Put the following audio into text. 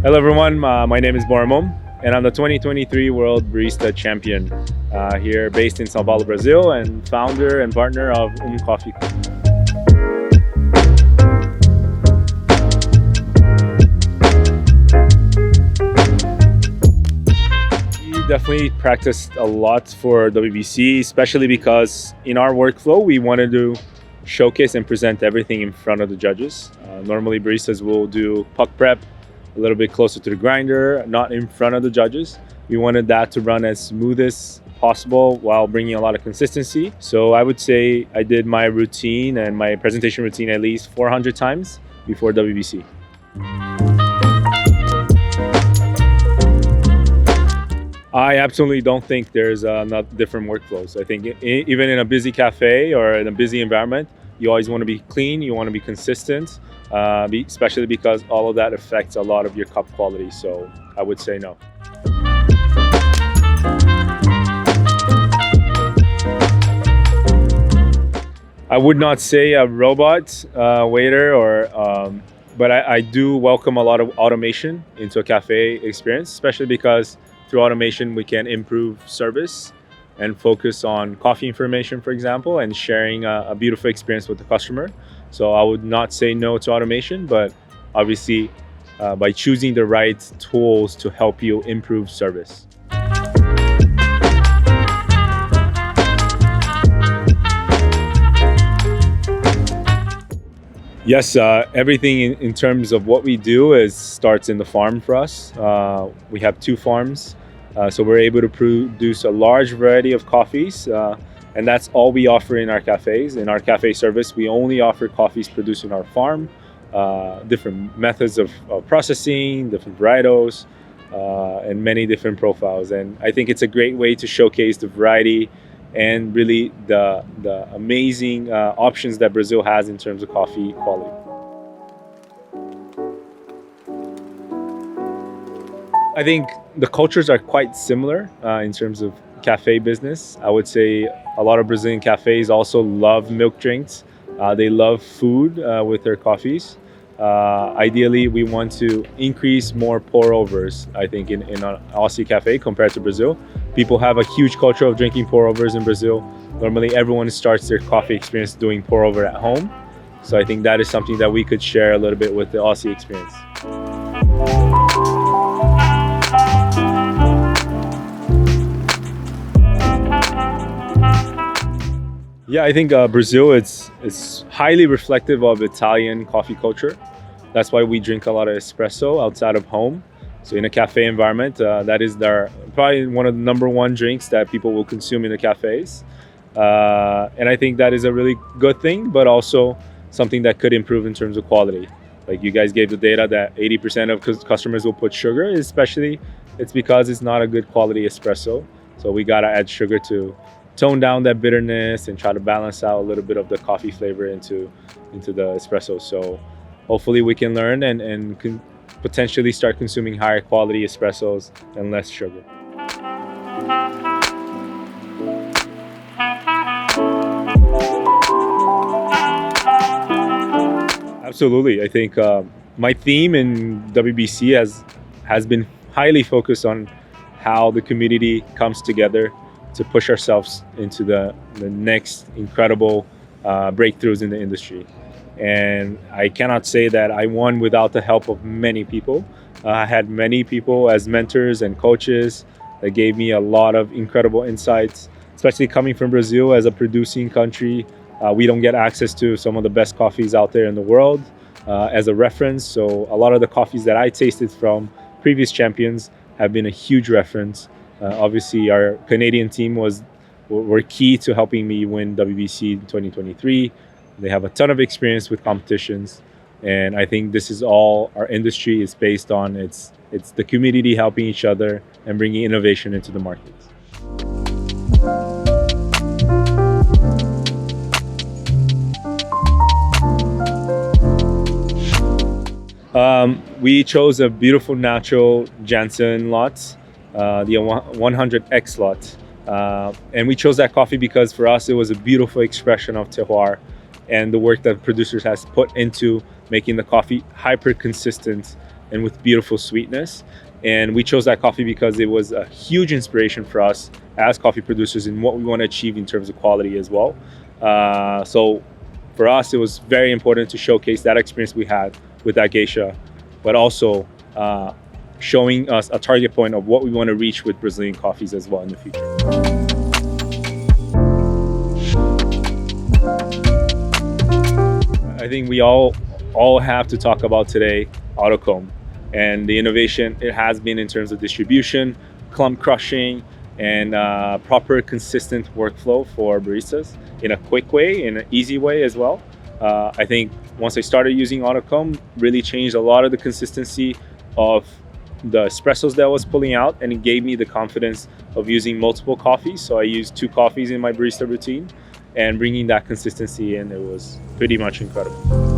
Hello everyone, my name is Boram Um, and I'm the 2023 World Barista Champion here based in São Paulo, Brazil, and founder and partner of Coffee. We definitely practiced a lot for WBC, especially because in our workflow, we wanted to showcase and present everything in front of the judges. Normally baristas will do puck prep a little bit closer to the grinder, not in front of the judges. We wanted that to run as smooth as possible while bringing a lot of consistency. So I would say I did my routine and my presentation routine at least 400 times before WBC. I absolutely don't think there's not different workflows. I think even in a busy cafe or in a busy environment, you always want to be clean, you want to be consistent, especially because all of that affects a lot of your cup quality. So I would say no. I would not say a robot waiter, but I do welcome a lot of automation into a cafe experience, especially because through automation we can improve service and focus on coffee information, for example, and sharing a beautiful experience with the customer. So I would not say no to automation, but obviously by choosing the right tools to help you improve service. Yes, everything in terms of what we do starts in the farm for us. We have 2 farms. So we're able to produce a large variety of coffees, and that's all we offer in our cafes. In our cafe service, we only offer coffees produced in our farm, different methods of processing, different varietals, and many different profiles. And I think it's a great way to showcase the variety and really the amazing options that Brazil has in terms of coffee quality. I think the cultures are quite similar in terms of cafe business. I would say a lot of Brazilian cafes also love milk drinks. They love food with their coffees. Ideally, we want to increase more pour-overs, I think, in an Aussie cafe compared to Brazil. People have a huge culture of drinking pour-overs in Brazil. Normally, everyone starts their coffee experience doing pour-over at home. So I think that is something that we could share a little bit with the Aussie experience. Yeah, I think Brazil is highly reflective of Italian coffee culture. That's why we drink a lot of espresso outside of home. So in a cafe environment, that is probably one of the #1 drinks that people will consume in the cafes. And I think that is a really good thing, but also something that could improve in terms of quality. Like you guys gave the data that 80% of customers will put sugar, especially it's because it's not a good quality espresso. So we gotta add sugar to tone down that bitterness and try to balance out a little bit of the coffee flavor into the espresso. So hopefully we can learn and can potentially start consuming higher quality espressos and less sugar. Absolutely. I think my theme in WBC has been highly focused on how the community comes together to push ourselves into the next incredible breakthroughs in the industry. And I cannot say that I won without the help of many people. I had many people as mentors and coaches that gave me a lot of incredible insights, especially coming from Brazil as a producing country. We don't get access to some of the best coffees out there in the world as a reference. So a lot of the coffees that I tasted from previous champions have been a huge reference. Obviously, our Canadian team were key to helping me win WBC 2023. They have a ton of experience with competitions, and I think this is all our industry is based on. It's the community helping each other and bringing innovation into the markets. We chose a beautiful natural Jansen lot, the 100X lot. And we chose that coffee because for us, it was a beautiful expression of terroir and the work that producers has put into making the coffee hyper consistent and with beautiful sweetness. And we chose that coffee because it was a huge inspiration for us as coffee producers in what we want to achieve in terms of quality as well. So for us, it was very important to showcase that experience we had with that geisha, but also showing us a target point of what we want to reach with Brazilian coffees as well in the future. I think we all have to talk about today AutoComb and the innovation it has been in terms of distribution, clump crushing, and proper consistent workflow for baristas in a quick way, in an easy way as well. I think once I started using AutoComb, really changed a lot of the consistency of the espressos that I was pulling out, and it gave me the confidence of using multiple coffees. So I used 2 coffees in my barista routine, and bringing that consistency in, it was pretty much incredible.